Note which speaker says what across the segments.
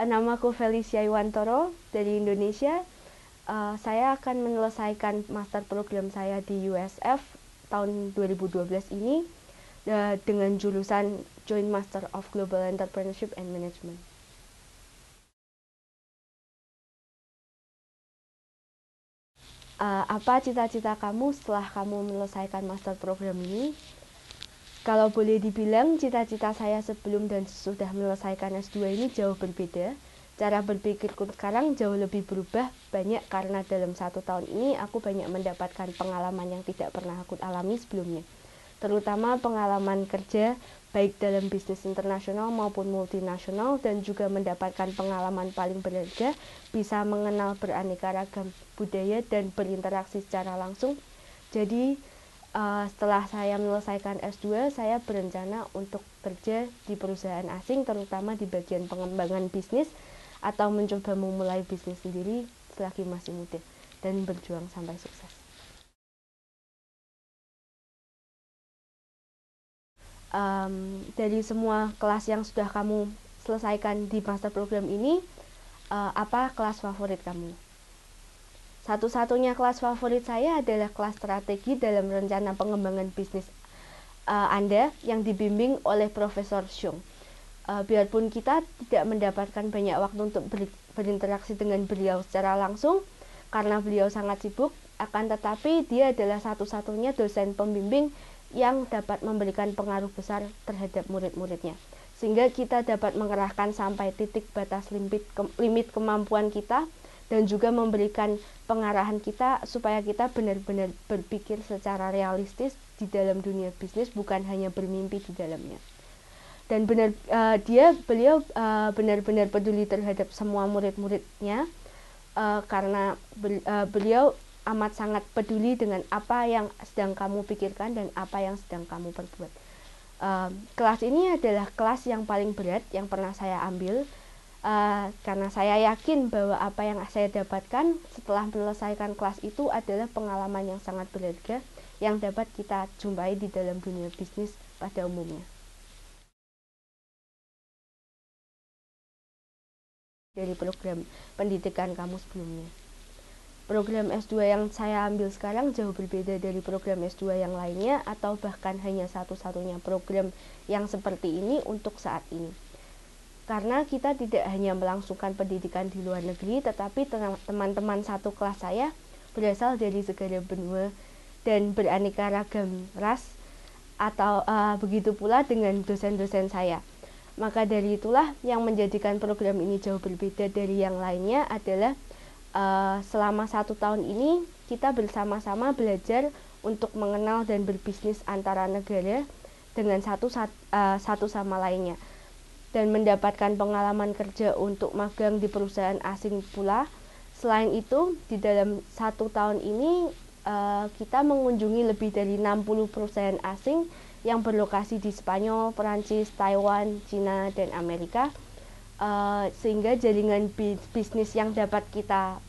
Speaker 1: Namaku Felicia Iwantoro dari Indonesia. Saya akan menyelesaikan master program saya di USF tahun 2012 ini dengan jurusan Joint Master of Global Entrepreneurship and Management. Apa cita-cita kamu setelah kamu menyelesaikan master program ini? Kalau boleh dibilang, cita-cita saya sebelum dan sesudah menyelesaikan S2 ini jauh berbeda. Cara berpikirku sekarang jauh lebih berubah banyak karena dalam 1 tahun ini aku banyak mendapatkan pengalaman yang tidak pernah aku alami sebelumnya. Terutama pengalaman kerja baik dalam bisnis internasional maupun multinasional, dan juga mendapatkan pengalaman paling berharga bisa mengenal beraneka ragam budaya dan berinteraksi secara langsung. Jadi setelah saya menyelesaikan S2, saya berencana untuk kerja di perusahaan asing, terutama di bagian pengembangan bisnis atau mencoba memulai bisnis sendiri selagi masih muda dan berjuang sampai sukses. Dari semua kelas yang sudah kamu selesaikan di master program ini, apa kelas favorit kamu? Satu-satunya kelas favorit saya adalah kelas strategi dalam rencana pengembangan bisnis Anda yang dibimbing oleh Profesor Xiong. Biarpun kita tidak mendapatkan banyak waktu untuk berinteraksi dengan beliau secara langsung karena beliau sangat sibuk, akan tetapi dia adalah satu-satunya dosen pembimbing yang dapat memberikan pengaruh besar terhadap murid-muridnya, sehingga kita dapat mengerahkan sampai titik batas limit kemampuan kita, dan juga memberikan pengarahan kita supaya kita benar-benar berpikir secara realistis di dalam dunia bisnis, bukan hanya bermimpi di dalamnya. Dan beliau benar-benar peduli terhadap semua murid-muridnya, karena beliau amat sangat peduli dengan apa yang sedang kamu pikirkan dan apa yang sedang kamu perbuat. Kelas ini adalah kelas yang paling berat yang pernah saya ambil, karena saya yakin bahwa apa yang saya dapatkan setelah menyelesaikan kelas itu adalah pengalaman yang sangat berharga yang dapat kita jumpai di dalam dunia bisnis pada umumnya. Dari program pendidikan kamu sebelumnya, program S2 yang saya ambil sekarang jauh berbeda dari program S2 yang lainnya, atau bahkan hanya satu-satunya program yang seperti ini untuk saat ini. Karena kita tidak hanya melangsungkan pendidikan di luar negeri, tetapi teman-teman satu kelas saya berasal dari segala benua dan beraneka ragam ras, atau begitu pula dengan dosen-dosen saya. Maka dari itulah yang menjadikan program ini jauh berbeda dari yang lainnya adalah selama 1 tahun ini kita bersama-sama belajar untuk mengenal dan berbisnis antara negara dengan satu sama lainnya, dan mendapatkan pengalaman kerja untuk magang di perusahaan asing pula. Selain itu, di dalam 1 tahun ini kita mengunjungi lebih dari 60 perusahaan asing yang berlokasi di Spanyol, Perancis, Taiwan, Cina, dan Amerika, sehingga jaringan bisnis yang dapat kita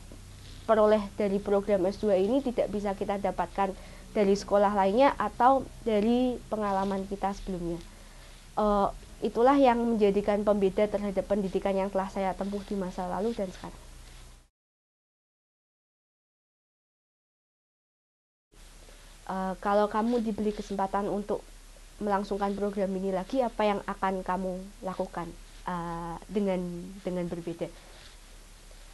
Speaker 1: peroleh dari program S2 ini tidak bisa kita dapatkan dari sekolah lainnya atau dari pengalaman kita sebelumnya. Itulah yang menjadikan pembeda terhadap pendidikan yang telah saya tempuh di masa lalu dan sekarang. Kalau kamu diberi kesempatan untuk melangsungkan program ini lagi, apa yang akan kamu lakukan dengan berbeda?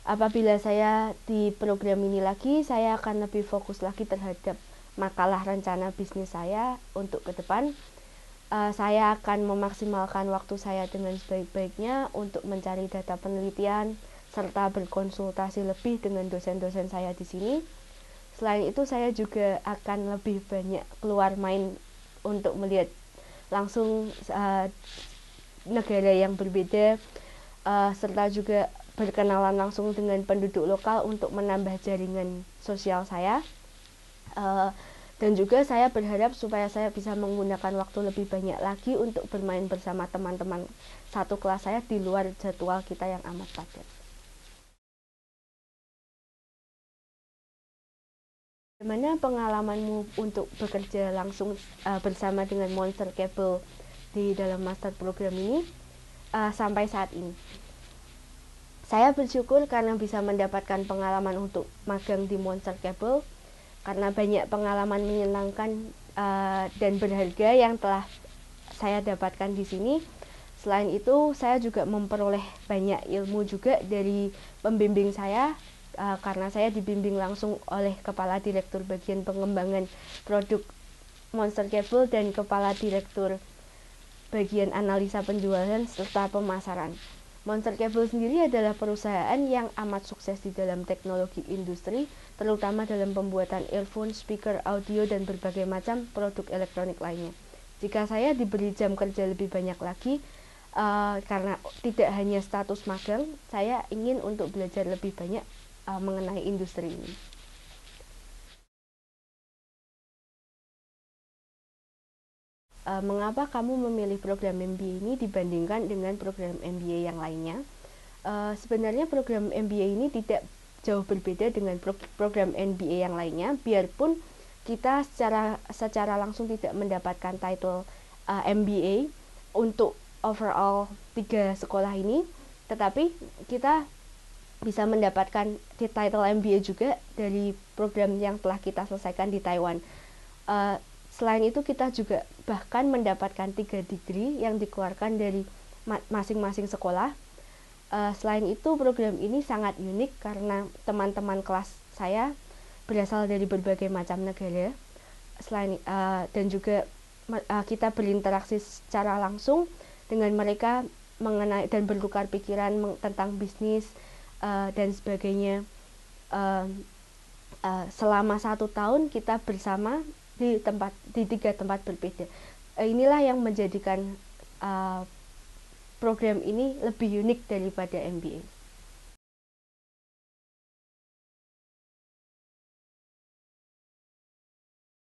Speaker 1: Apabila saya di program ini lagi, saya akan lebih fokus lagi terhadap makalah rencana bisnis saya untuk ke depan. Saya akan memaksimalkan waktu saya dengan sebaik-baiknya untuk mencari data penelitian serta berkonsultasi lebih dengan dosen-dosen saya di sini. Selain itu, saya juga akan lebih banyak keluar main untuk melihat langsung negara yang berbeda, serta juga berkenalan langsung dengan penduduk lokal untuk menambah jaringan sosial saya. Dan juga saya berharap supaya saya bisa menggunakan waktu lebih banyak lagi untuk bermain bersama teman-teman satu kelas saya di luar jadwal kita yang amat padat. Bagaimana pengalamanmu untuk bekerja langsung bersama dengan Monster Cable di dalam master program ini sampai saat ini? Saya bersyukur karena bisa mendapatkan pengalaman untuk magang di Monster Cable, karena banyak pengalaman menyenangkan dan berharga yang telah saya dapatkan di sini. Selain itu, saya juga memperoleh banyak ilmu juga dari pembimbing saya, karena saya dibimbing langsung oleh Kepala Direktur Bagian Pengembangan Produk Monster Cable dan Kepala Direktur Bagian Analisa Penjualan serta Pemasaran. Monster Cable sendiri adalah perusahaan yang amat sukses di dalam teknologi industri, terutama dalam pembuatan earphone, speaker, audio, dan berbagai macam produk elektronik lainnya. Jika saya diberi jam kerja lebih banyak lagi, karena tidak hanya status magang, saya ingin untuk belajar lebih banyak mengenai industri ini. Mengapa kamu memilih program MBA ini dibandingkan dengan program MBA yang lainnya? Sebenarnya program MBA ini tidak jauh berbeda dengan program MBA yang lainnya, biarpun kita secara langsung tidak mendapatkan title MBA untuk overall 3 sekolah ini, tetapi kita bisa mendapatkan title MBA juga dari program yang telah kita selesaikan di Taiwan. Selain itu, kita juga bahkan mendapatkan 3 degree yang dikeluarkan dari masing-masing sekolah. Selain itu, program ini sangat unik karena teman-teman kelas saya berasal dari berbagai macam negara. Dan juga kita berinteraksi secara langsung dengan mereka mengenai dan bertukar pikiran tentang bisnis dan sebagainya. Selama 1 tahun kita bersama di 3 tempat berbeda. Inilah yang menjadikan program ini lebih unik daripada MBA.